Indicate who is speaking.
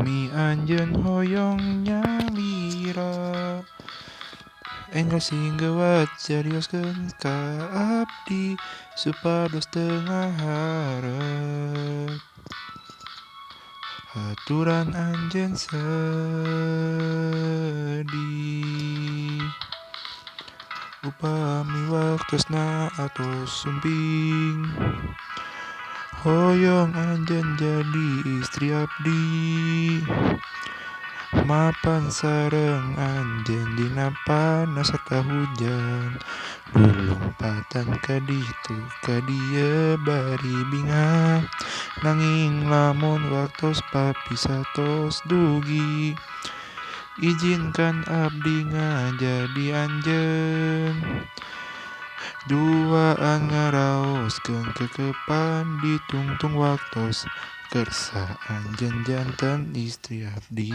Speaker 1: Upami anjeun hoyong nyalira enggal singgewat carioskeun ka abdi supados teu ngaharep haturan anjeun sedih. Upami waktosna atos sumping hoyong anjeun jadi istri abdi mapan sareng anjeun dina panas sarta hujan lulumpatan ka ditu ka dieu bari binghang nanging lamun waktos papisah tos dugi ijinkan abdi ngajadi anjeun duaan ngaraoskeun kekepan ditungtung waktos kersa anjeun janten istri abdi.